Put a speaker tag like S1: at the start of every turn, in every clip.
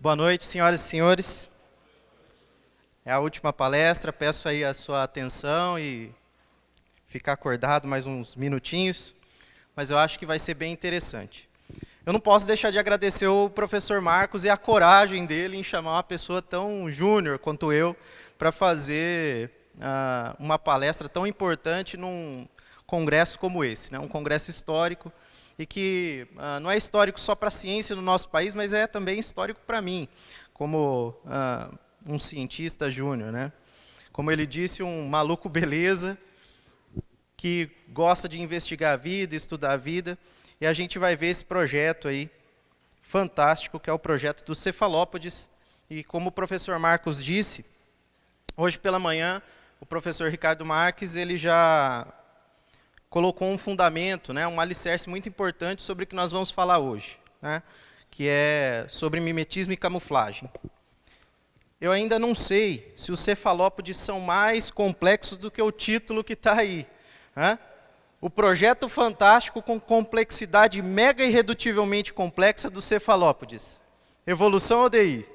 S1: Boa noite, senhoras e senhores. É a última palestra, peço aí a sua atenção e ficar acordado mais uns minutinhos, mas eu acho que vai ser bem interessante. Eu não posso deixar de agradecer o professor Marcos e a coragem dele em chamar uma pessoa tão júnior quanto eu para fazer uma palestra tão importante num congresso como esse, né? Um congresso histórico e que não é histórico só para a ciência no nosso país, mas é também histórico para mim, como um cientista júnior, né? Como ele disse, um maluco beleza, que gosta de investigar a vida, estudar a vida, e a gente vai ver esse projeto aí, fantástico, que é o projeto do Cefalópodes, e como o professor Marcos disse, hoje pela manhã, o professor Ricardo Marques, ele já colocou um fundamento, né, um alicerce muito importante sobre o que nós vamos falar hoje, né, que é sobre mimetismo e camuflagem. Eu ainda não sei se os cefalópodes são mais complexos do que o título que está aí, né? O projeto fantástico com complexidade mega irredutivelmente complexa dos cefalópodes. Evolução ou DI?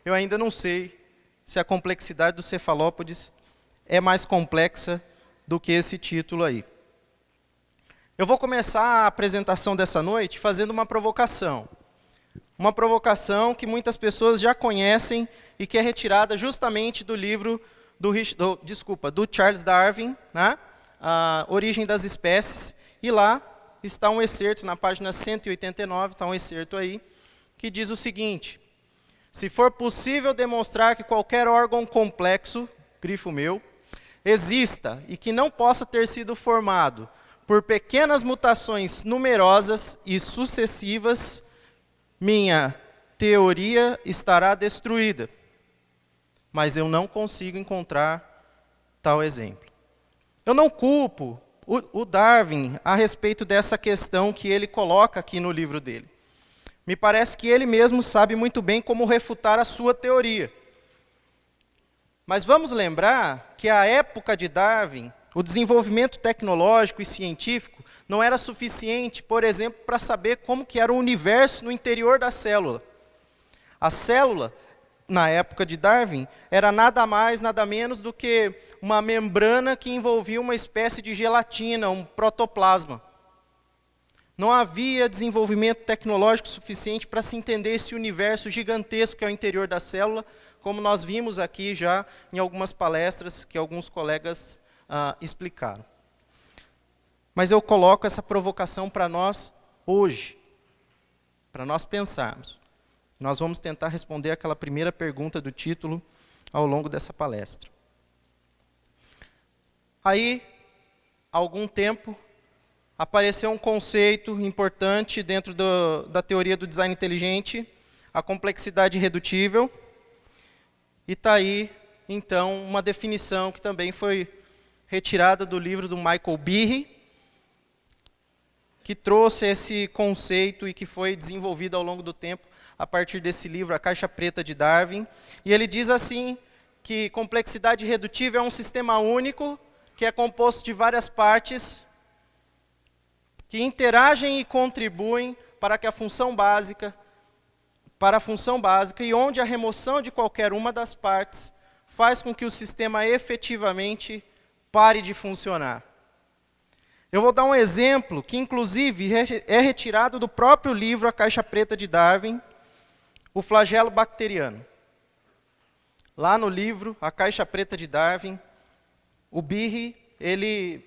S1: Eu ainda não sei se a complexidade dos cefalópodes é mais complexa do que esse título aí. Eu vou começar a apresentação dessa noite fazendo uma provocação. Uma provocação que muitas pessoas já conhecem e que é retirada justamente do livro do Charles Darwin, né? A Origem das Espécies, e lá está um excerto, na página 189, está um excerto aí, que diz o seguinte: se for possível demonstrar que qualquer órgão complexo, grifo meu, exista e que não possa ter sido formado por pequenas mutações numerosas e sucessivas, minha teoria estará destruída. Mas eu não consigo encontrar tal exemplo. Eu não culpo o Darwin a respeito dessa questão que ele coloca aqui no livro dele. Me parece que ele mesmo sabe muito bem como refutar a sua teoria. Mas vamos lembrar que à época de Darwin, o desenvolvimento tecnológico e científico não era suficiente, por exemplo, para saber como que era o universo no interior da célula. A célula, na época de Darwin, era nada mais, nada menos do que uma membrana que envolvia uma espécie de gelatina, um protoplasma. Não havia desenvolvimento tecnológico suficiente para se entender esse universo gigantesco que é o interior da célula, como nós vimos aqui já em algumas palestras que alguns colegas explicaram. Mas eu coloco essa provocação para nós hoje, para nós pensarmos. Nós vamos tentar responder aquela primeira pergunta do título ao longo dessa palestra. Aí, há algum tempo, apareceu um conceito importante dentro da teoria do design inteligente, a complexidade irredutível. E está aí, então, uma definição que também foi retirada do livro do Michael Behe, que trouxe esse conceito e que foi desenvolvido ao longo do tempo a partir desse livro, A Caixa Preta de Darwin. E ele diz assim, que complexidade irredutível é um sistema único, que é composto de várias partes, que interagem e contribuem para a função básica, e onde a remoção de qualquer uma das partes faz com que o sistema efetivamente pare de funcionar. Eu vou dar um exemplo que, inclusive, é retirado do próprio livro A Caixa Preta de Darwin, o flagelo bacteriano. Lá no livro A Caixa Preta de Darwin, o Behe, ele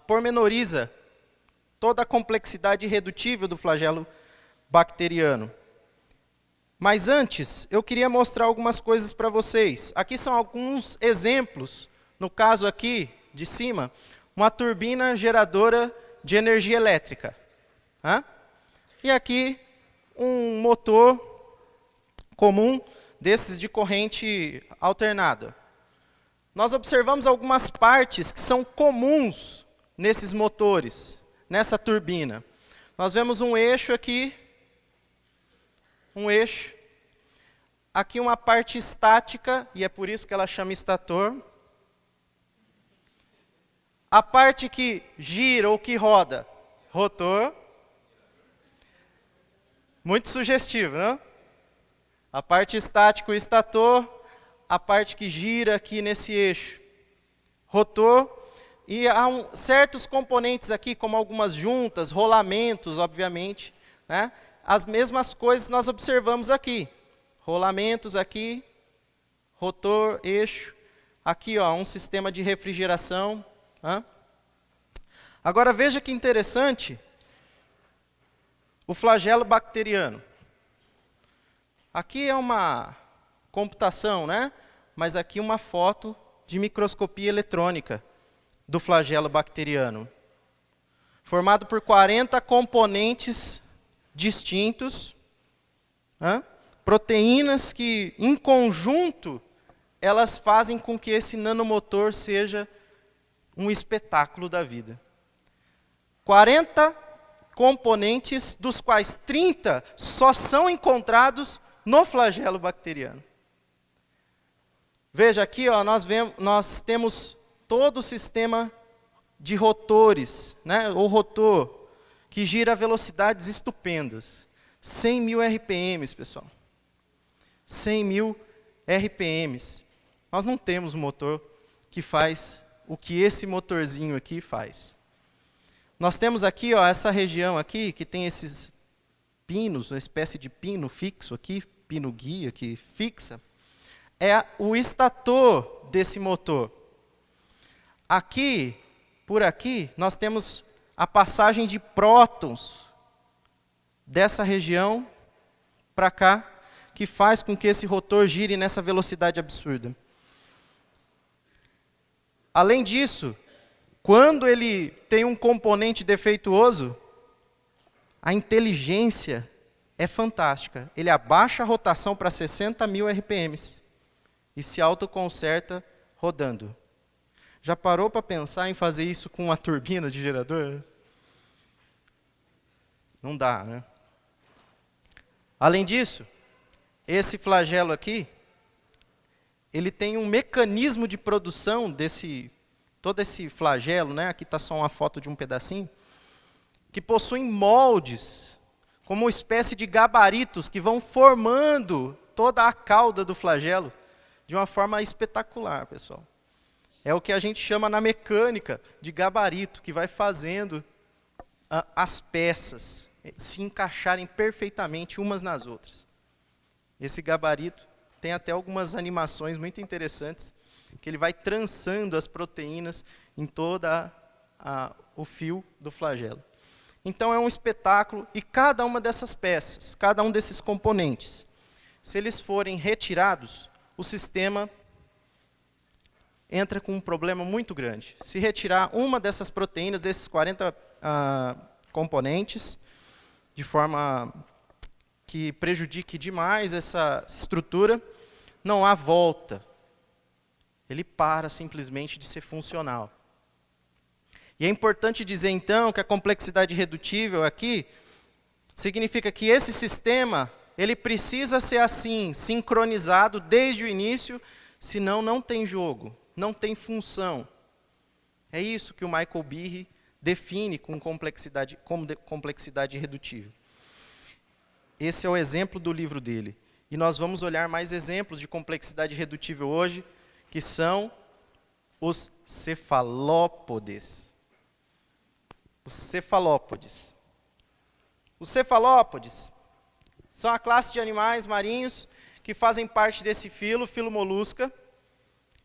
S1: pormenoriza toda a complexidade irredutível do flagelo bacteriano. Mas antes, eu queria mostrar algumas coisas para vocês. Aqui são alguns exemplos, no caso aqui, de cima, uma turbina geradora de energia elétrica. E aqui, um motor comum desses de corrente alternada. Nós observamos algumas partes que são comuns nesses motores, nessa turbina. Nós vemos um eixo aqui, aqui uma parte estática, e é por isso que ela chama estator. A parte que gira ou que roda, rotor. Muito sugestivo, não? A parte estática, o estator, a parte que gira aqui nesse eixo, rotor, e há certos componentes aqui, como algumas juntas, rolamentos, obviamente, né? As mesmas coisas nós observamos aqui. Rolamentos aqui, rotor, eixo. Aqui, ó, um sistema de refrigeração. Né? Agora veja que interessante o flagelo bacteriano. Aqui é uma computação, né? Mas aqui uma foto de microscopia eletrônica do flagelo bacteriano. Formado por 40 componentes distintos, né? Proteínas que, em conjunto, elas fazem com que esse nanomotor seja um espetáculo da vida. 40 componentes, dos quais 30 só são encontrados no flagelo bacteriano. Veja aqui, ó, nós temos todo o sistema de rotores, né, o rotor, que gira a velocidades estupendas. 100.000 RPMs, pessoal. 100.000 RPMs. Nós não temos um motor que faz o que esse motorzinho aqui faz. Nós temos aqui, ó, essa região aqui, que tem esses pinos, uma espécie de pino fixo aqui, pino guia que fixa, é o estator desse motor. Aqui, por aqui, nós temos a passagem de prótons dessa região para cá, que faz com que esse rotor gire nessa velocidade absurda. Além disso, quando ele tem um componente defeituoso, a inteligência é fantástica. Ele abaixa a rotação para 60.000 RPMs e se autoconserta rodando. Já parou para pensar em fazer isso com uma turbina de gerador? Não dá, né? Além disso, esse flagelo aqui, ele tem um mecanismo de produção todo esse flagelo, né? Aqui está só uma foto de um pedacinho, que possuem moldes, como uma espécie de gabaritos que vão formando toda a cauda do flagelo de uma forma espetacular, pessoal. É o que a gente chama na mecânica de gabarito, que vai fazendo as peças se encaixarem perfeitamente umas nas outras. Esse gabarito tem até algumas animações muito interessantes, que ele vai trançando as proteínas em todo o fio do flagelo. Então é um espetáculo, e cada uma dessas peças, cada um desses componentes, se eles forem retirados, o sistema entra com um problema muito grande. Se retirar uma dessas proteínas, desses 40 componentes, de forma que prejudique demais essa estrutura, não há volta. Ele para simplesmente de ser funcional. E é importante dizer, então, que a complexidade redutível aqui significa que esse sistema ele precisa ser assim, sincronizado desde o início, senão não tem jogo, não tem função. É isso que o Michael Behe define como complexidade redutível. Esse é o exemplo do livro dele. E nós vamos olhar mais exemplos de complexidade redutível hoje, que são os cefalópodes. Os cefalópodes. Os cefalópodes são a classe de animais marinhos que fazem parte desse filo molusca.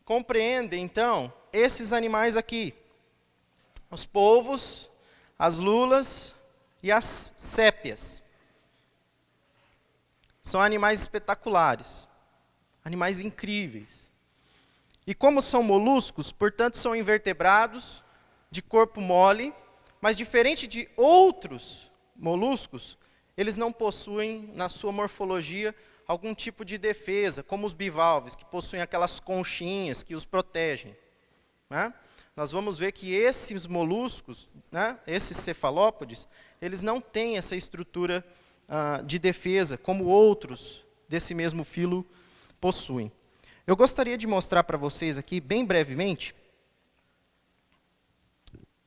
S1: Compreendem, então, esses animais aqui. Os polvos, as lulas e as sépias. São animais espetaculares, animais incríveis. E como são moluscos, portanto são invertebrados, de corpo mole, mas diferente de outros moluscos, eles não possuem na sua morfologia algum tipo de defesa, como os bivalves, que possuem aquelas conchinhas que os protegem. Né? Nós vamos ver que esses moluscos, né, esses cefalópodes, eles não têm essa estrutura de defesa, como outros desse mesmo filo possuem. Eu gostaria de mostrar para vocês aqui, bem brevemente,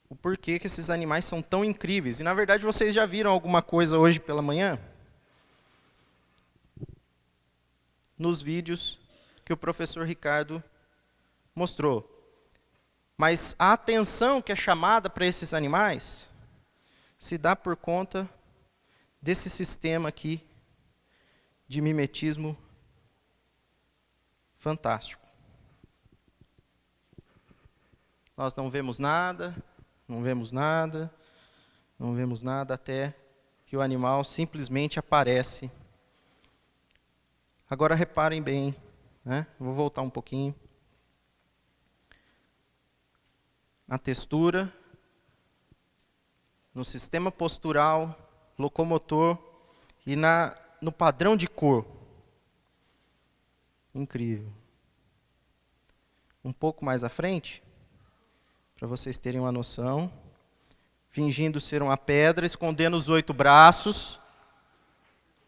S1: o porquê que esses animais são tão incríveis. E, na verdade, vocês já viram alguma coisa hoje pela manhã? nos vídeos que o professor Ricardo mostrou. Mas a atenção que é chamada para esses animais se dá por conta desse sistema aqui de mimetismo fantástico. Nós não vemos nada, não vemos nada, não vemos nada até que o animal simplesmente aparece. Agora reparem bem, né? Vou voltar um pouquinho. Na textura, no sistema postural, locomotor e no padrão de cor. Incrível. Um pouco mais à frente, para vocês terem uma noção, fingindo ser uma pedra, escondendo os 8 braços,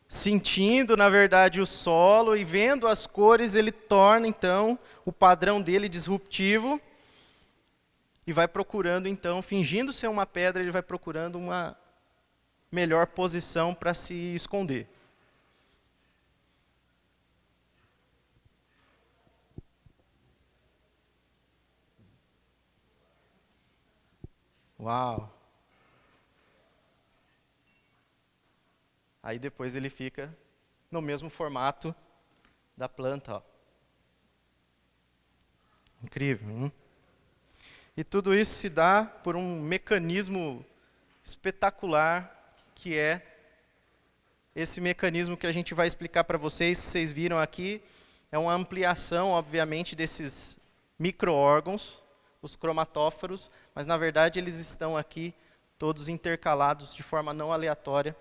S1: sentindo, na verdade, o solo e vendo as cores, ele torna, então, o padrão dele disruptivo e vai procurando, então, fingindo ser uma pedra, ele vai procurando uma melhor posição para se esconder. Uau! Aí depois ele fica no mesmo formato da planta, ó. Incrível, hein? E tudo isso se dá por um mecanismo espetacular, que é esse mecanismo que a gente vai explicar para vocês. Vocês viram aqui, é uma ampliação, obviamente, desses micro-órgãos, os cromatóforos, mas na verdade eles estão aqui todos intercalados de forma não aleatória.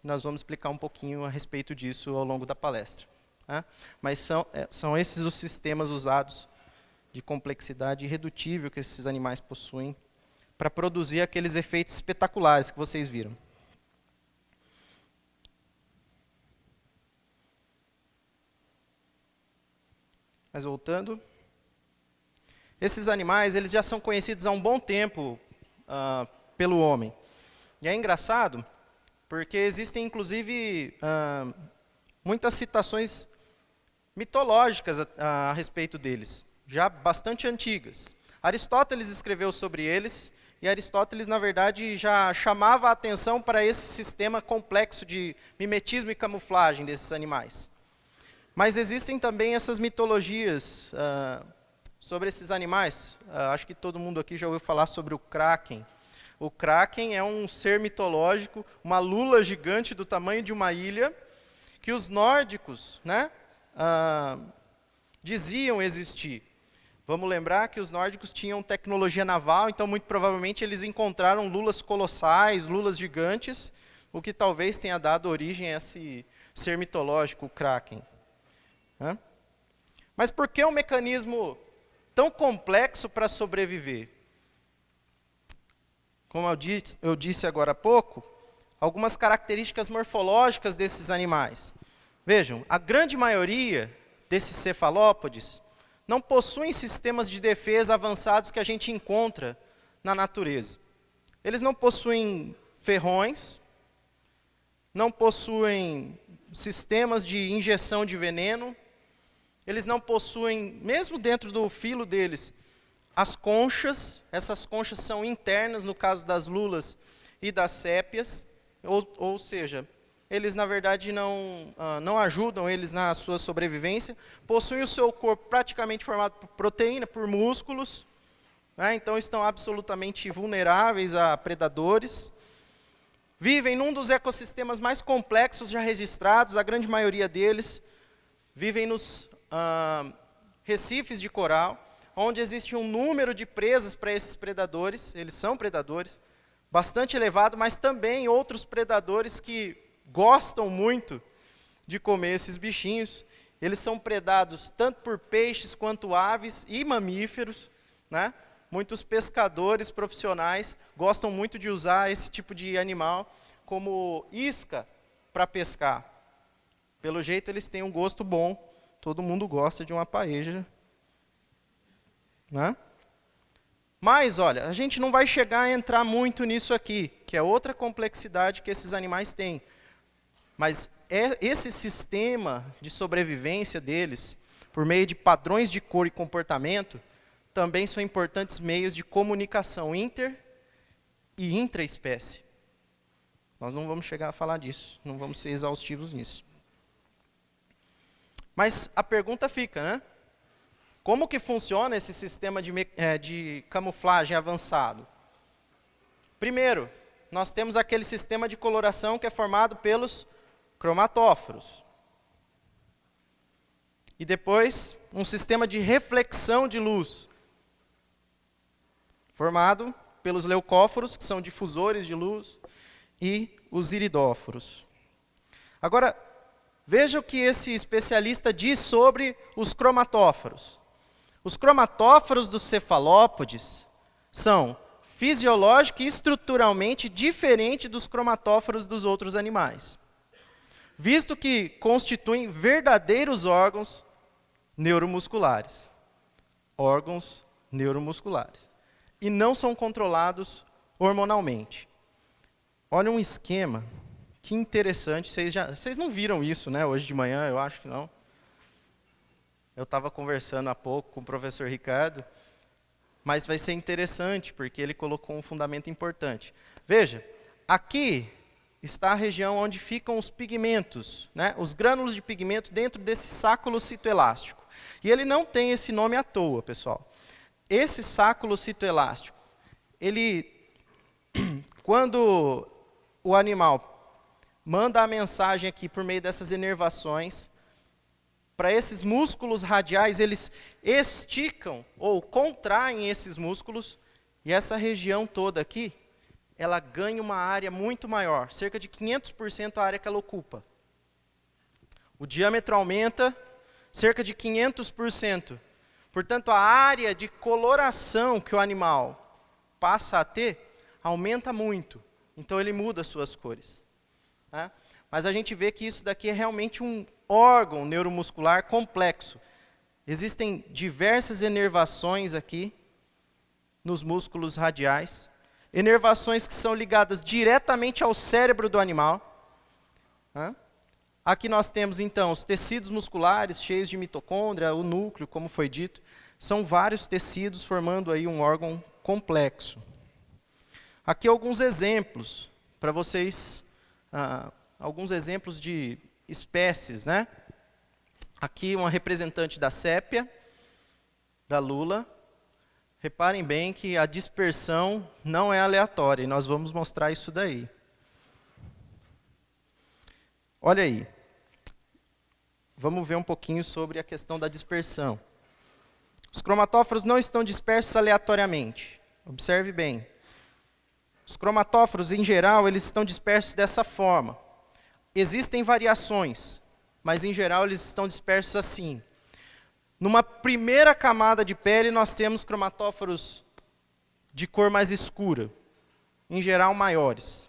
S1: Nós vamos explicar um pouquinho a respeito disso ao longo da palestra. Tá? Mas são esses os sistemas usados de complexidade irredutível que esses animais possuem para produzir aqueles efeitos espetaculares que vocês viram. Mas voltando, esses animais eles já são conhecidos há um bom tempo pelo homem. E é engraçado, porque existem inclusive muitas citações mitológicas a respeito deles, já bastante antigas. Aristóteles escreveu sobre eles, e Aristóteles, na verdade, já chamava a atenção para esse sistema complexo de mimetismo e camuflagem desses animais. Mas existem também essas mitologias sobre esses animais. Acho que todo mundo aqui já ouviu falar sobre o Kraken. O Kraken é um ser mitológico, uma lula gigante do tamanho de uma ilha, que os nórdicos, né, diziam existir. Vamos lembrar que os nórdicos tinham tecnologia naval, então muito provavelmente eles encontraram lulas colossais, lulas gigantes, o que talvez tenha dado origem a esse ser mitológico, o Kraken. Mas por que um mecanismo tão complexo para sobreviver? Como eu disse agora há pouco, algumas características morfológicas desses animais. Vejam, a grande maioria desses cefalópodes não possuem sistemas de defesa avançados que a gente encontra na natureza. Eles não possuem ferrões, não possuem sistemas de injeção de veneno, eles não possuem, mesmo dentro do filo deles, as conchas. Essas conchas são internas, no caso das lulas e das sépias, ou seja, eles na verdade não ajudam eles na sua sobrevivência. Possuem o seu corpo praticamente formado por proteína, por músculos, né? Então estão absolutamente vulneráveis a predadores. Vivem num dos ecossistemas mais complexos já registrados, a grande maioria deles vivem nos recifes de coral, onde existe um número de presas para esses predadores. Eles são predadores, bastante elevado, mas também outros predadores que gostam muito de comer esses bichinhos. Eles são predados tanto por peixes quanto aves e mamíferos, né? Muitos pescadores profissionais gostam muito de usar esse tipo de animal como isca para pescar. Pelo jeito eles têm um gosto bom, todo mundo gosta de uma paeja, né? Mas, olha, a gente não vai chegar a entrar muito nisso aqui, que é outra complexidade que esses animais têm. Mas esse sistema de sobrevivência deles, por meio de padrões de cor e comportamento, também são importantes meios de comunicação inter e intraespécie. Nós não vamos chegar a falar disso, não vamos ser exaustivos nisso. Mas a pergunta fica, né? Como que funciona esse sistema de camuflagem avançado? Primeiro, nós temos aquele sistema de coloração que é formado pelos cromatóforos. E depois, um sistema de reflexão de luz, formado pelos leucóforos, que são difusores de luz, e os iridóforos. Agora, veja o que esse especialista diz sobre os cromatóforos. Os cromatóforos dos cefalópodes são fisiológica e estruturalmente diferente dos cromatóforos dos outros animais, visto que constituem verdadeiros órgãos neuromusculares. Órgãos neuromusculares. E não são controlados hormonalmente. Olha um esquema, que interessante. Vocês não viram isso, né? Hoje de manhã, eu acho que não. Eu estava conversando há pouco com o professor Ricardo, mas vai ser interessante, porque ele colocou um fundamento importante. Veja, aqui está a região onde ficam os pigmentos, né? Os grânulos de pigmento dentro desse sáculo citoelástico. E ele não tem esse nome à toa, pessoal. Esse sáculo citoelástico, ele, quando o animal manda a mensagem aqui por meio dessas inervações, para esses músculos radiais, eles esticam ou contraem esses músculos, e essa região toda aqui, ela ganha uma área muito maior, cerca de 500% a área que ela ocupa. O diâmetro aumenta cerca de 500%. Portanto, a área de coloração que o animal passa a ter, aumenta muito. Então, ele muda as suas cores. Né? Mas a gente vê que isso daqui é realmente um órgão neuromuscular complexo. Existem diversas inervações aqui, nos músculos radiais. Inervações que são ligadas diretamente ao cérebro do animal. Aqui nós temos, então, os tecidos musculares cheios de mitocôndria, o núcleo, como foi dito. São vários tecidos formando aí um órgão complexo. Aqui alguns exemplos, para vocês, alguns exemplos de espécies, né? Aqui uma representante da sépia, da lula. Reparem bem que a dispersão não é aleatória, e nós vamos mostrar isso daí. Olha aí. Vamos ver um pouquinho sobre a questão da dispersão. Os cromatóforos não estão dispersos aleatoriamente. Observe bem. Os cromatóforos, em geral, eles estão dispersos dessa forma. Existem variações, mas, em geral, eles estão dispersos assim. Numa primeira camada de pele, nós temos cromatóforos de cor mais escura, em geral maiores.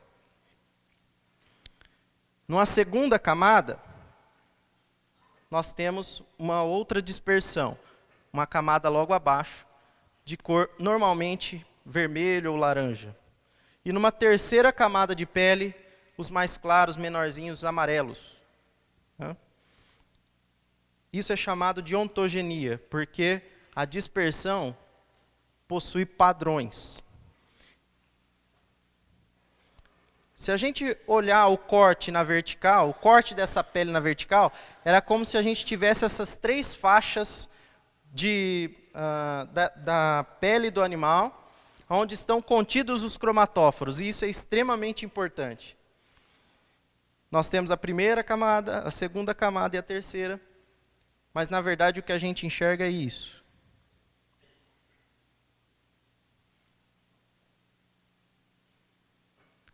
S1: Numa segunda camada, nós temos uma outra dispersão, uma camada logo abaixo, de cor normalmente vermelho ou laranja. E numa terceira camada de pele, os mais claros, menorzinhos, amarelos. Isso é chamado de ontogenia, porque a dispersão possui padrões. Se a gente olhar o corte na vertical, o corte dessa pele na vertical, era como se a gente tivesse essas três faixas da pele do animal, onde estão contidos os cromatóforos, e isso é extremamente importante. Nós temos a primeira camada, a segunda camada e a terceira, mas na verdade o que a gente enxerga é isso.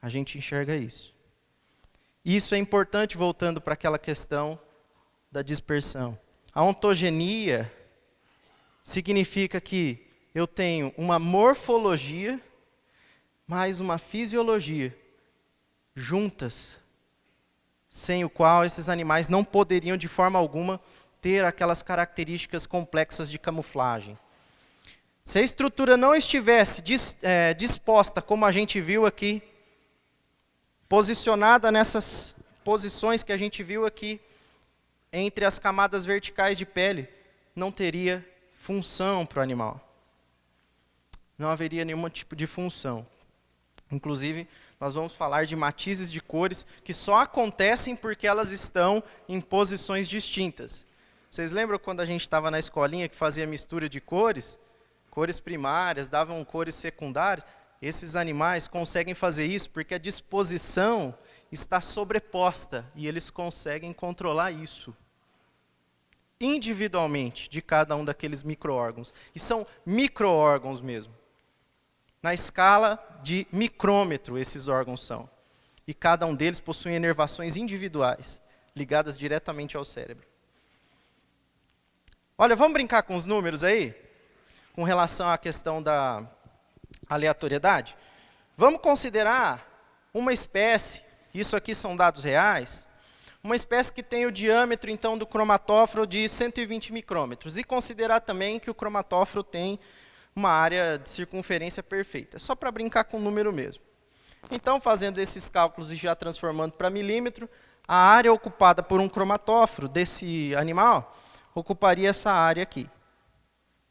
S1: A gente enxerga isso. Isso é importante, voltando para aquela questão da dispersão. A ontogenia significa que eu tenho uma morfologia mais uma fisiologia juntas, sem o qual esses animais não poderiam de forma alguma ter aquelas características complexas de camuflagem. Se a estrutura não estivesse disposta, como a gente viu aqui, posicionada nessas posições que a gente viu aqui entre as camadas verticais de pele, não teria função para o animal. Não haveria nenhum tipo de função. Inclusive, nós vamos falar de matizes de cores que só acontecem porque elas estão em posições distintas. Vocês lembram quando a gente estava na escolinha que fazia mistura de cores? Cores primárias, davam cores secundárias. Esses animais conseguem fazer isso porque a disposição está sobreposta e eles conseguem controlar isso individualmente de cada um daqueles micro-órgãos. E são micro-órgãos mesmo. Na escala de micrômetro esses órgãos são. E cada um deles possui inervações individuais, ligadas diretamente ao cérebro. Olha, vamos brincar com os números aí? Com relação à questão da aleatoriedade? Vamos considerar uma espécie, isso aqui são dados reais, uma espécie que tem o diâmetro, então, do cromatóforo de 120 micrômetros. E considerar também que o cromatóforo tem uma área de circunferência perfeita. Só para brincar com o número mesmo. Então, fazendo esses cálculos e já transformando para milímetro, a área ocupada por um cromatóforo desse animal ocuparia essa área aqui,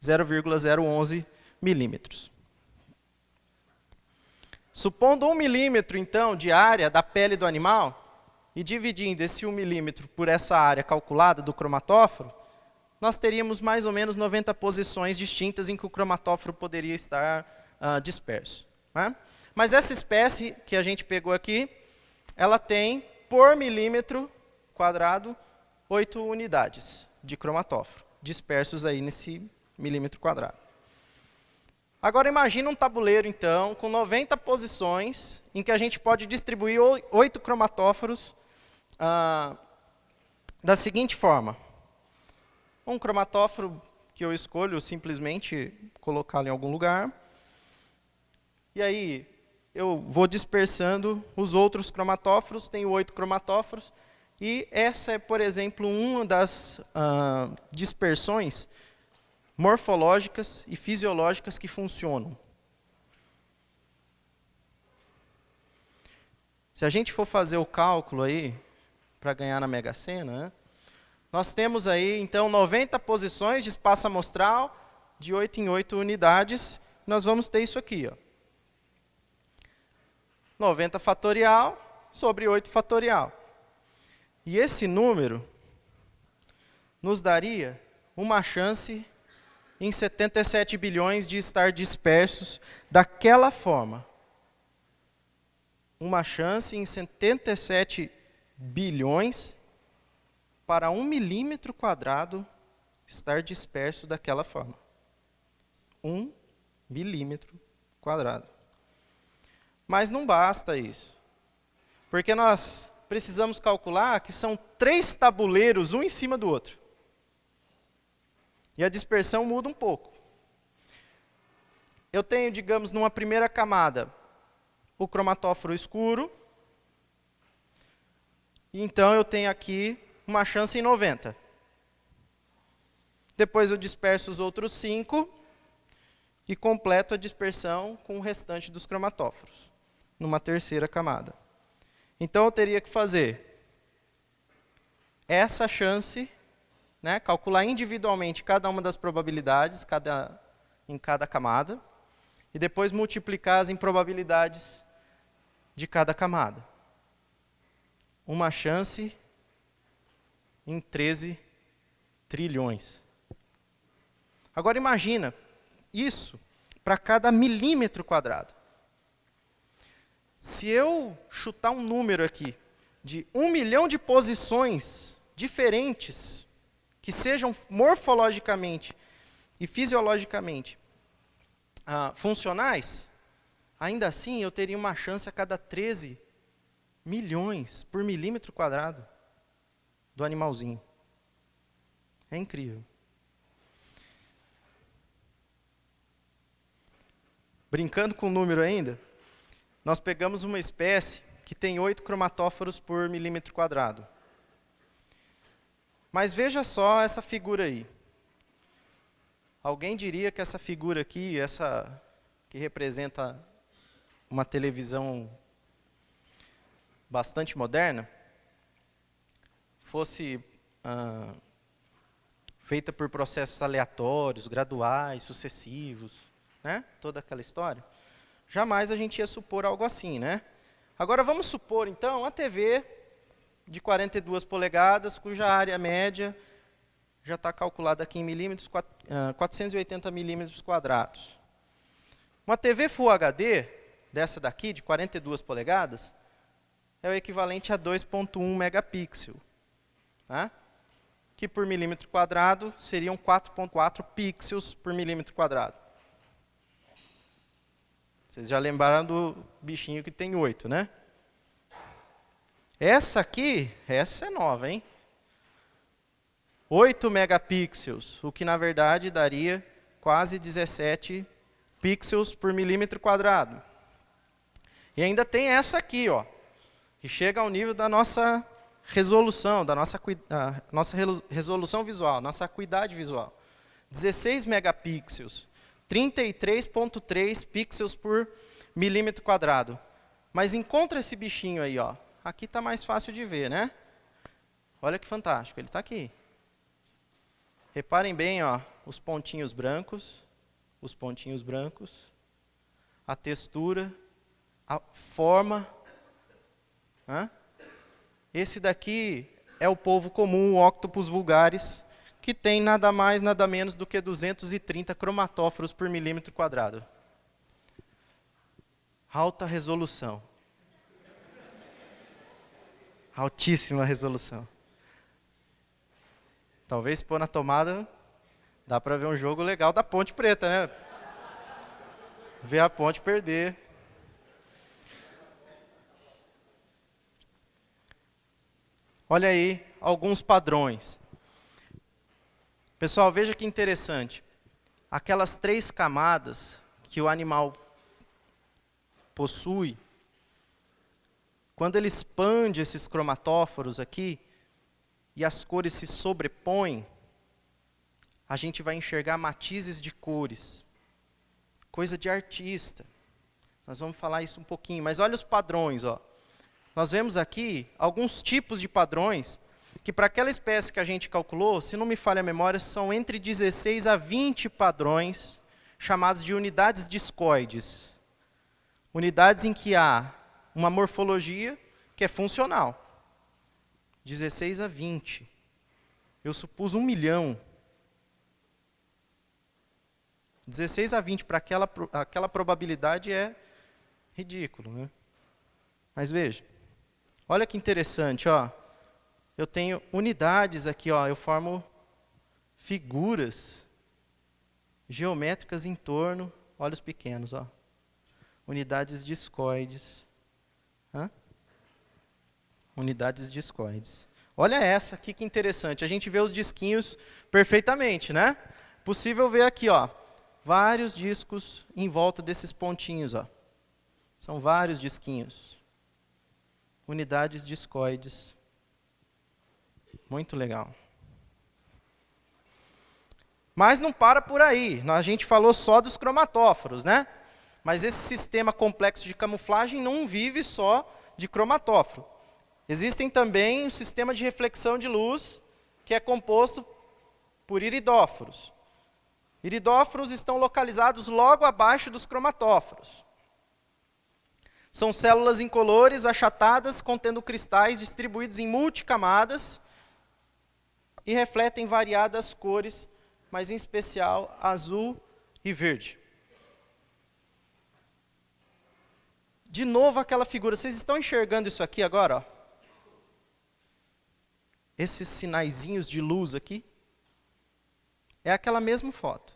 S1: 0,011 milímetros. Supondo 1 milímetro, então, de área da pele do animal, e dividindo esse 1 milímetro por essa área calculada do cromatóforo, nós teríamos mais ou menos 90 posições distintas em que o cromatóforo poderia estar disperso. Né? Mas essa espécie que a gente pegou aqui, ela tem, por milímetro quadrado, 8 unidades de cromatóforo, dispersos aí nesse milímetro quadrado. Agora imagina um tabuleiro, então, com 90 posições, em que a gente pode distribuir 8 cromatóforos da seguinte forma. Um cromatóforo que eu escolho simplesmente colocá-lo em algum lugar. E aí eu vou dispersando os outros cromatóforos, tenho 8 cromatóforos. E essa é, por exemplo, uma das dispersões morfológicas e fisiológicas que funcionam. Se a gente for fazer o cálculo aí, para ganhar na Mega Sena, né? Nós temos aí, então, 90 posições de espaço amostral, de 8 em 8 unidades. Nós vamos ter isso aqui, ó. 90 fatorial sobre 8 fatorial. E esse número nos daria uma chance em 77 bilhões de estar dispersos daquela forma. Uma chance em 77 bilhões para 1 milímetro quadrado estar disperso daquela forma. 1 milímetro quadrado. Mas não basta isso. Porque nós precisamos calcular que são 3 tabuleiros, um em cima do outro. E a dispersão muda um pouco. Eu tenho, digamos, numa primeira camada, o cromatóforo escuro. E então eu tenho aqui uma chance em 90. Depois eu disperso os outros 5 e completo a dispersão com o restante dos cromatóforos, numa terceira camada. Então eu teria que fazer essa chance, né, calcular individualmente cada uma das probabilidades em cada camada, e depois multiplicar as improbabilidades de cada camada. Uma chance em 13 trilhões. Agora imagina isso para cada milímetro quadrado. Se eu chutar um número aqui de 1 milhão de posições diferentes, que sejam morfologicamente e fisiologicamente funcionais, ainda assim eu teria uma chance a cada 13 milhões por milímetro quadrado do animalzinho. É incrível. Brincando com o número ainda, nós pegamos uma espécie que tem 8 cromatóforos por milímetro quadrado. Mas veja só essa figura aí. Alguém diria que essa figura aqui, essa que representa uma televisão bastante moderna, fosse feita por processos aleatórios, graduais, sucessivos, né? Toda aquela história, jamais a gente ia supor algo assim, né? Agora vamos supor, então, uma TV de 42 polegadas, cuja área média já está calculada aqui em milímetros, 480 milímetros quadrados. Uma TV Full HD, dessa daqui, de 42 polegadas, é o equivalente a 2,1 megapixel, tá? Que por milímetro quadrado seriam 4,4 pixels por milímetro quadrado. Vocês já lembraram do bichinho que tem 8, né? Essa aqui, essa é nova, hein? 8 megapixels, o que na verdade daria quase 17 pixels por milímetro quadrado. E ainda tem essa aqui, ó, que chega ao nível da nossa resolução, da nossa resolução visual, nossa acuidade visual. 16 megapixels, 33,3 pixels por milímetro quadrado. Mas encontra esse bichinho aí, ó. Aqui está mais fácil de ver, né? Olha que fantástico, ele está aqui. Reparem bem, ó, os pontinhos brancos, a textura, a forma. Esse daqui é o polvo comum, o Octopus vulgaris, que tem nada mais, nada menos do que 230 cromatóforos por milímetro quadrado. Alta resolução. Altíssima resolução. Talvez pôr na tomada, dá para ver um jogo legal da Ponte Preta, né? Ver a ponte perder. Olha aí alguns padrões. Pessoal, veja que interessante. Aquelas 3 camadas que o animal possui, quando ele expande esses cromatóforos aqui, e as cores se sobrepõem, a gente vai enxergar matizes de cores. Coisa de artista. Nós vamos falar isso um pouquinho, mas olha os padrões, ó. Nós vemos aqui alguns tipos de padrões que para aquela espécie que a gente calculou, se não me falha a memória, são entre 16 a 20 padrões chamados de unidades discoides. Unidades em que há uma morfologia que é funcional. 16 a 20. Eu supus 1 milhão. 16 a 20 para aquela probabilidade é ridículo, né? Mas veja, olha que interessante, ó. Eu tenho unidades aqui, ó, eu formo figuras geométricas em torno, olha os pequenos, ó. Unidades discoides. Unidades discoides. Olha essa aqui que interessante. A gente vê os disquinhos perfeitamente, né? Possível ver aqui, ó, vários discos em volta desses pontinhos, ó. São vários disquinhos. Unidades discoides. Muito legal. Mas não para por aí. A gente falou só dos cromatóforos, né? Mas esse sistema complexo de camuflagem não vive só de cromatóforo. Existem também um sistema de reflexão de luz, que é composto por iridóforos. Iridóforos estão localizados logo abaixo dos cromatóforos. São células incolores, achatadas, contendo cristais distribuídos em multicamadas e refletem variadas cores, mas em especial azul e verde. De novo aquela figura, vocês estão enxergando isso aqui agora, ó? Esses sinaizinhos de luz aqui, é aquela mesma foto.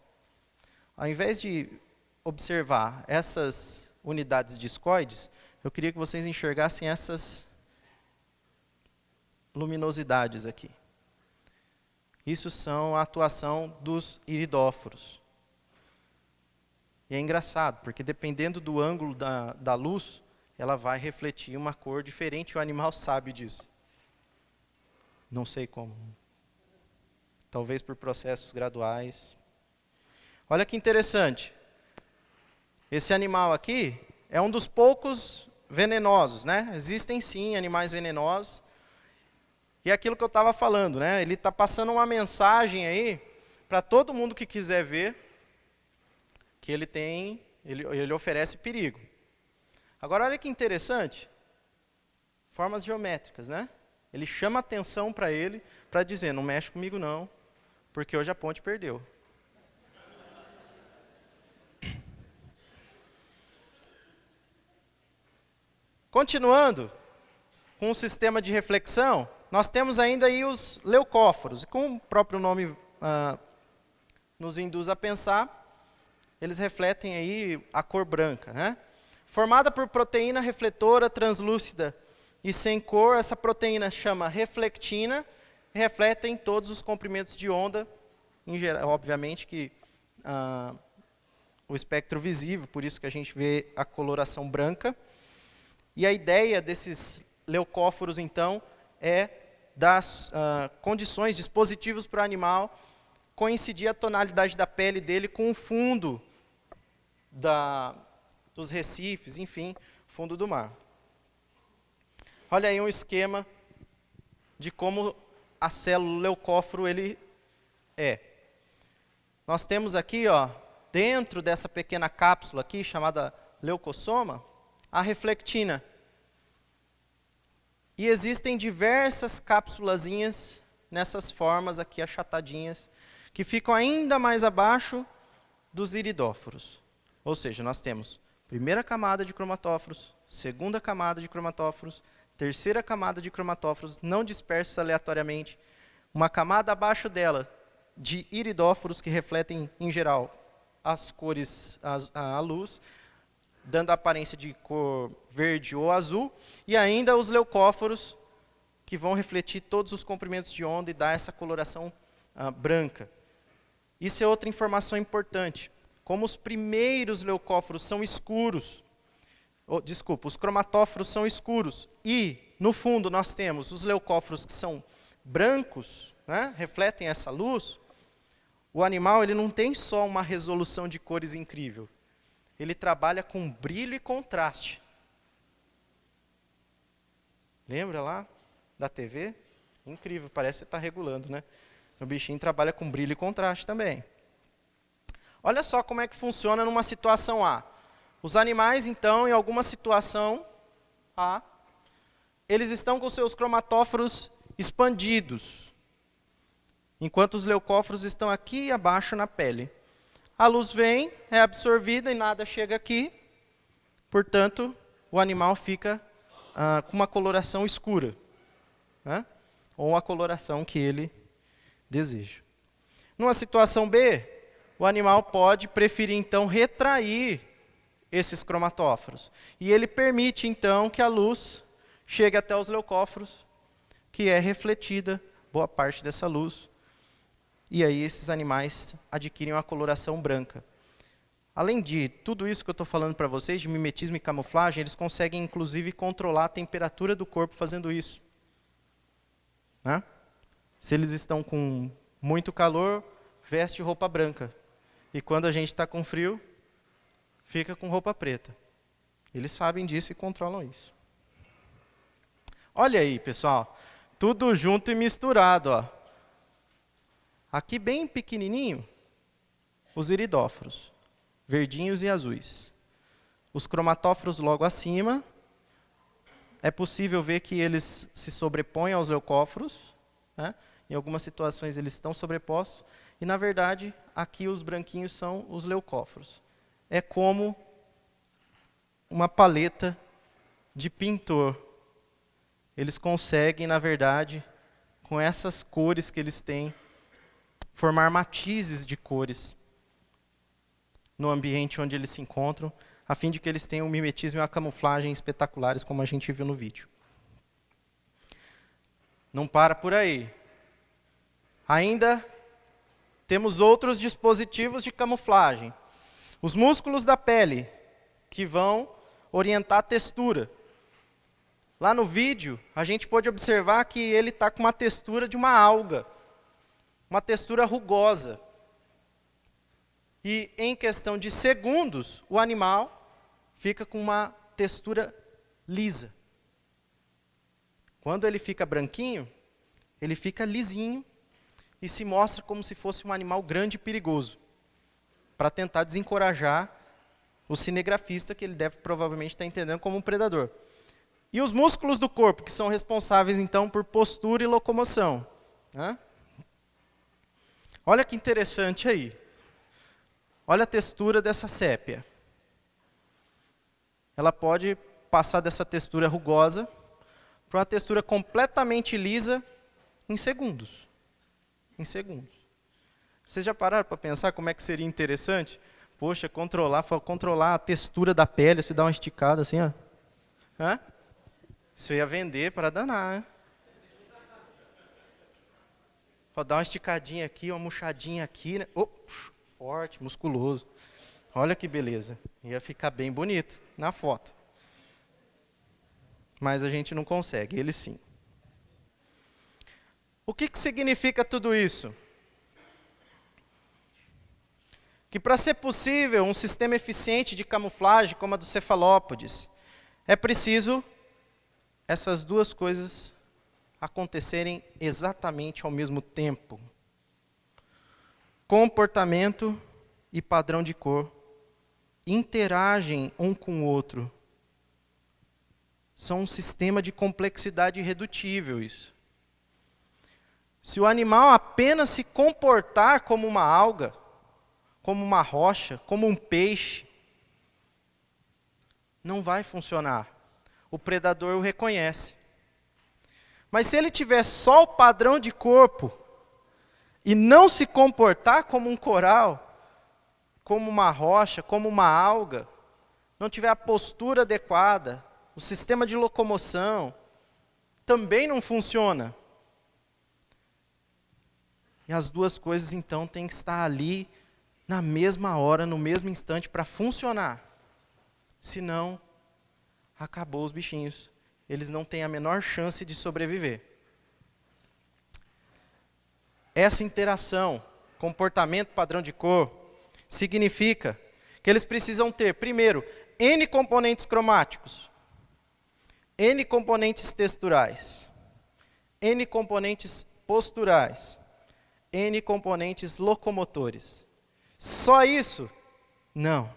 S1: Ao invés de observar essas unidades discoides, eu queria que vocês enxergassem essas luminosidades aqui. Isso são a atuação dos iridóforos. E é engraçado, porque dependendo do ângulo da luz, ela vai refletir uma cor diferente, e o animal sabe disso. Não sei como. Talvez por processos graduais. Olha que interessante. Esse animal aqui é um dos poucos venenosos, né? Existem sim animais venenosos. E é aquilo que eu estava falando, né? Ele está passando uma mensagem aí para todo mundo que quiser ver que ele oferece perigo. Agora, olha que interessante. Formas geométricas, né? Ele chama atenção para ele, para dizer, não mexe comigo não, porque hoje a ponte perdeu. Continuando com o sistema de reflexão, nós temos ainda aí os leucóforos. E como o próprio nome nos induz a pensar, eles refletem aí a cor branca, né? Formada por proteína refletora translúcida e sem cor, essa proteína chama reflectina, e reflete em todos os comprimentos de onda, em geral, obviamente que o espectro visível, por isso que a gente vê a coloração branca. E a ideia desses leucóforos, então, é das condições, dispositivos para o animal coincidir a tonalidade da pele dele com o fundo dos recifes, enfim, fundo do mar. Olha aí um esquema de como a célula leucóforo ele é. Nós temos aqui, ó, dentro dessa pequena cápsula aqui, chamada leucossoma, a reflectina. E existem diversas cápsulazinhas nessas formas aqui achatadinhas, que ficam ainda mais abaixo dos iridóforos. Ou seja, nós temos primeira camada de cromatóforos, segunda camada de cromatóforos, terceira camada de cromatóforos, não dispersos aleatoriamente, uma camada abaixo dela de iridóforos que refletem, em geral, as cores, a luz, dando a aparência de cor verde ou azul, e ainda os leucóforos, que vão refletir todos os comprimentos de onda e dar essa coloração branca. Isso é outra informação importante. Como os primeiros leucóforos são escuros, os cromatóforos são escuros, e no fundo nós temos os leucóforos que são brancos, né, refletem essa luz, o animal ele não tem só uma resolução de cores incrível, ele trabalha com brilho e contraste. Lembra lá da TV? Incrível, parece que você está regulando, né? O bichinho trabalha com brilho e contraste também. Olha só como é que funciona numa situação A. Os animais, então, em alguma situação A, eles estão com seus cromatóforos expandidos, enquanto os leucóforos estão aqui abaixo na pele. A luz vem, é absorvida e nada chega aqui, portanto, o animal fica com uma coloração escura, né? Ou a coloração que ele deseja. Numa situação B, o animal pode preferir, então, retrair esses cromatóforos. E ele permite, então, que a luz chegue até os leucóforos, que é refletida, boa parte dessa luz. E aí esses animais adquirem uma coloração branca. Além de tudo isso que eu estou falando para vocês, de mimetismo e camuflagem, eles conseguem, inclusive, controlar a temperatura do corpo fazendo isso. Né? Se eles estão com muito calor, veste roupa branca. E quando a gente está com frio, fica com roupa preta. Eles sabem disso e controlam isso. Olha aí, pessoal. Tudo junto e misturado. Ó. Aqui bem pequenininho, os iridóforos, verdinhos e azuis. Os cromatóforos logo acima. É possível ver que eles se sobrepõem aos leucóforos. Né? Em algumas situações eles estão sobrepostos. E, na verdade, aqui os branquinhos são os leucóforos. É como uma paleta de pintor. Eles conseguem, na verdade, com essas cores que eles têm, formar matizes de cores no ambiente onde eles se encontram, a fim de que eles tenham um mimetismo e uma camuflagem espetaculares, como a gente viu no vídeo. Não para por aí. Ainda temos outros dispositivos de camuflagem. Os músculos da pele, que vão orientar a textura. Lá no vídeo, a gente pode observar que ele está com uma textura de uma alga. Uma textura rugosa. E em questão de segundos, o animal fica com uma textura lisa. Quando ele fica branquinho, Ele fica lisinho e se mostra como se fosse um animal grande e perigoso, para tentar desencorajar o cinegrafista, que ele deve provavelmente estar entendendo como um predador. E os músculos do corpo, que são responsáveis, então, por postura e locomoção. Né? Olha que interessante aí. Olha a textura dessa sépia. Ela pode passar dessa textura rugosa para uma textura completamente lisa em segundos. Em segundos. Vocês já pararam para pensar como é que seria interessante? Poxa, controlar a textura da pele, se dar uma esticada assim, ó. Hã? Isso ia vender para danar, né? Pode dar uma esticadinha aqui, uma murchadinha aqui, né? Forte, musculoso. Olha que beleza. Ia ficar bem bonito na foto. Mas a gente não consegue, ele sim. O que significa tudo isso? Que para ser possível um sistema eficiente de camuflagem como a do cefalópodes, é preciso essas duas coisas acontecerem exatamente ao mesmo tempo. Comportamento e padrão de cor interagem um com o outro. São um sistema de complexidade irredutível isso. Se o animal apenas se comportar como uma alga, como uma rocha, como um peixe, não vai funcionar. O predador o reconhece. Mas se ele tiver só o padrão de corpo e não se comportar como um coral, como uma rocha, como uma alga, não tiver a postura adequada, o sistema de locomoção, também não funciona. E as duas coisas, então, têm que estar ali na mesma hora, no mesmo instante, para funcionar. Senão, acabou os bichinhos. Eles não têm a menor chance de sobreviver. Essa interação, comportamento, padrão de cor, significa que eles precisam ter, primeiro, N componentes cromáticos, N componentes texturais, N componentes posturais, N componentes locomotores. Só isso? Não.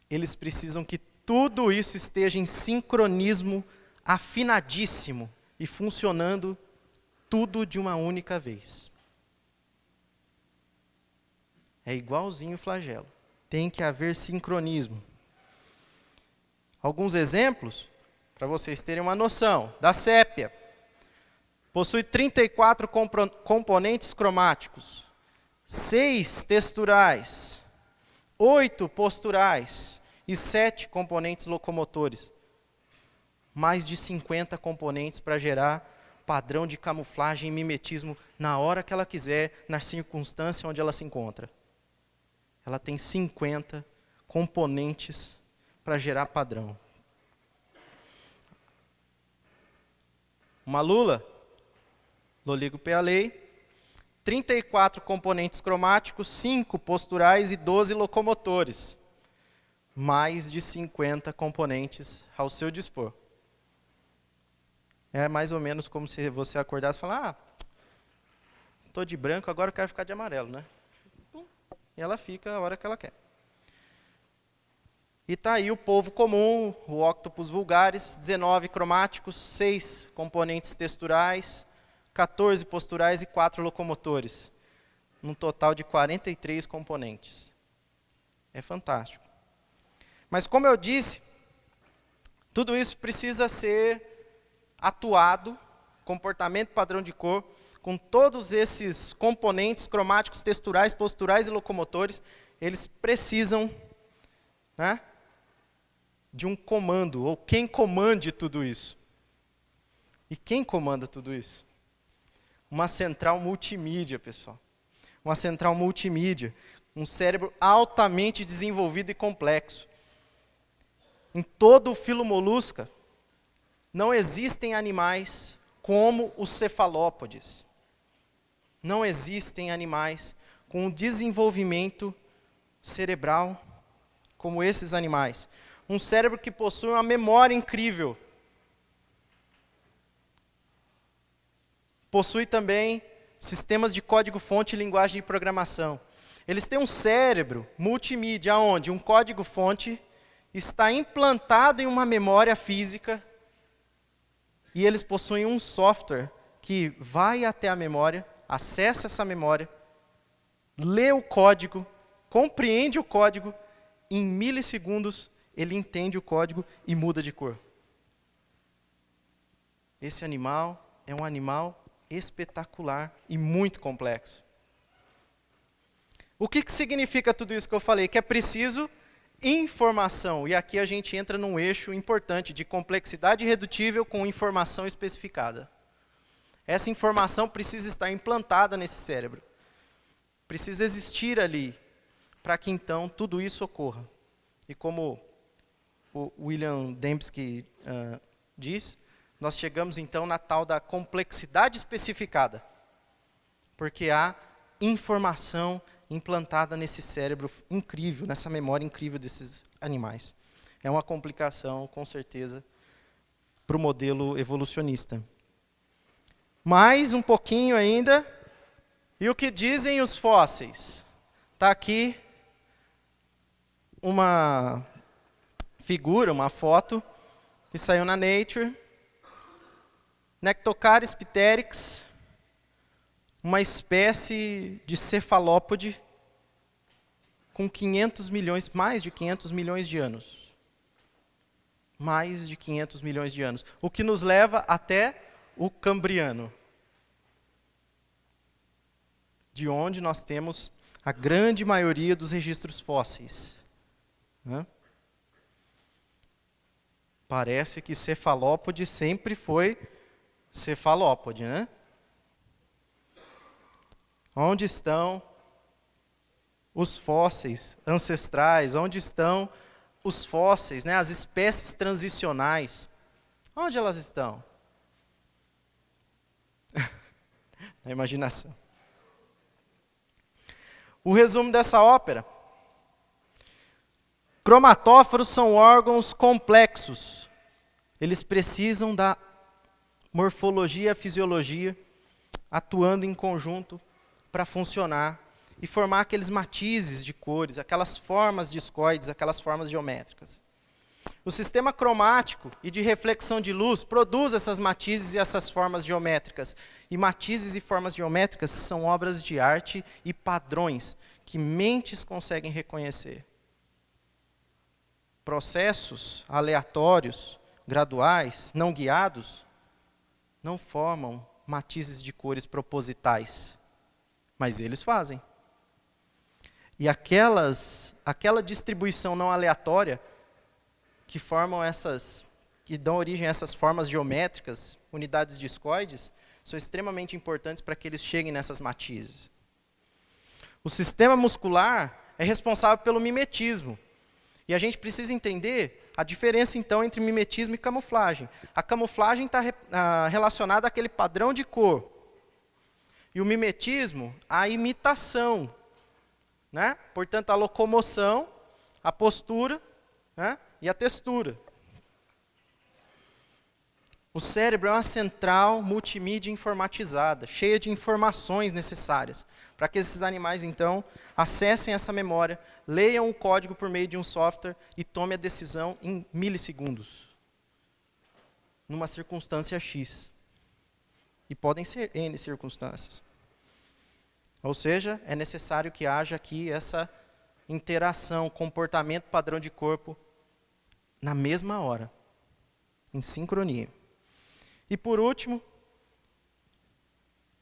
S1: Eles precisam que tudo isso esteja em sincronismo afinadíssimo e funcionando tudo de uma única vez. É igualzinho o flagelo. Tem que haver sincronismo. Alguns exemplos, para vocês terem uma noção. Da sépia. Possui 34 componentes cromáticos, 6 texturais, 8 posturais e 7 componentes locomotores. Mais de 50 componentes para gerar padrão de camuflagem e mimetismo na hora que ela quiser, na circunstância onde ela se encontra. Ela tem 50 componentes para gerar padrão. Uma lula, Loligo pealei, 34 componentes cromáticos, 5 posturais e 12 locomotores. Mais de 50 componentes ao seu dispor. É mais ou menos como se você acordasse e falasse, estou de branco, agora eu quero ficar de amarelo, né? E ela fica a hora que ela quer. E está aí o polvo comum, o Octopus vulgaris, 19 cromáticos, 6 componentes texturais, 14 posturais e 4 locomotores. Num total de 43 componentes. É fantástico. Mas como eu disse, tudo isso precisa ser atuado, comportamento, padrão de cor, com todos esses componentes cromáticos, texturais, posturais e locomotores, eles precisam, né, de um comando, ou quem comande tudo isso. E quem comanda tudo isso? Uma central multimídia, pessoal. Uma central multimídia, um cérebro altamente desenvolvido e complexo. Em todo o filo molusca, não existem animais como os cefalópodes. Não existem animais com um desenvolvimento cerebral como esses animais. Um cérebro que possui uma memória incrível. possui também sistemas de código-fonte e linguagem de programação. Eles têm um cérebro multimídia, onde um código-fonte está implantado em uma memória física e eles possuem um software que vai até a memória, acessa essa memória, lê o código, compreende o código, em milissegundos ele entende o código e muda de cor. Esse animal é um animal espetacular e muito complexo. O que significa tudo isso que eu falei? Que é preciso informação. E aqui a gente entra num eixo importante de complexidade irredutível com informação especificada. Essa informação precisa estar implantada nesse cérebro. Precisa existir ali, para que então tudo isso ocorra. E como o William Dembski diz, nós chegamos então na tal da complexidade especificada. Porque há informação implantada nesse cérebro incrível, nessa memória incrível desses animais. É uma complicação, com certeza, para o modelo evolucionista. Mais um pouquinho ainda. E o que dizem os fósseis? Está aqui uma figura, uma foto, que saiu na Nature. Nectocaris pteryx, uma espécie de cefalópode com 500 milhões, mais de 500 milhões de anos. Mais de 500 milhões de anos. O que nos leva até o Cambriano, de onde nós temos a grande maioria dos registros fósseis. Parece que cefalópode sempre foi cefalópode, né? Onde estão os fósseis ancestrais? Onde estão os fósseis, né? As espécies transicionais? Onde elas estão? Na imaginação. O resumo dessa ópera. Cromatóforos são órgãos complexos. Eles precisam da morfologia e fisiologia atuando em conjunto para funcionar e formar aqueles matizes de cores, aquelas formas discoides, aquelas formas geométricas. O sistema cromático e de reflexão de luz produz essas matizes e essas formas geométricas. E matizes e formas geométricas são obras de arte e padrões que mentes conseguem reconhecer. Processos aleatórios, graduais, não guiados, não formam matizes de cores propositais, mas eles fazem. E aquela distribuição não aleatória que formam que dão origem a essas formas geométricas, unidades discoides, são extremamente importantes para que eles cheguem nessas matizes. O sistema muscular é responsável pelo mimetismo. E a gente precisa entender a diferença, então, entre mimetismo e camuflagem. A camuflagem está relacionada àquele padrão de cor. E o mimetismo, a imitação. Né? Portanto, a locomoção, a postura, né? E a textura. O cérebro é uma central multimídia informatizada, cheia de informações necessárias, para que esses animais, então, acessem essa memória, leiam o código por meio de um software e tomem a decisão em milissegundos, numa circunstância X. E podem ser N circunstâncias. Ou seja, é necessário que haja aqui essa interação, comportamento, padrão de corpo, na mesma hora, em sincronia. E por último,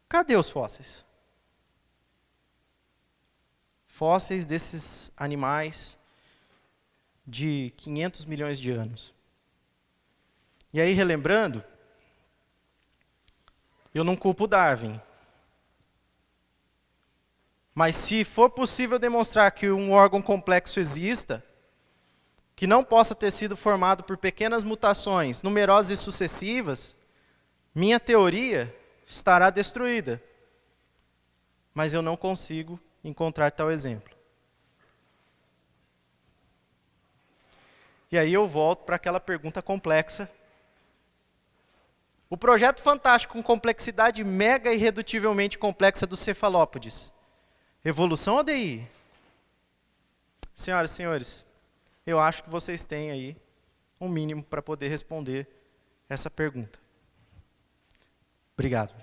S1: cadê os fósseis? Fósseis desses animais de 500 milhões de anos. E aí, relembrando, eu não culpo Darwin. Mas se for possível demonstrar que um órgão complexo exista, que não possa ter sido formado por pequenas mutações numerosas e sucessivas, minha teoria estará destruída. Mas eu não consigo encontrar tal exemplo. E aí eu volto para aquela pergunta complexa. O projeto fantástico com complexidade mega irredutivelmente complexa dos cefalópodes. Evolução ou DI? Senhoras e senhores, eu acho que vocês têm aí um mínimo para poder responder essa pergunta. Obrigado.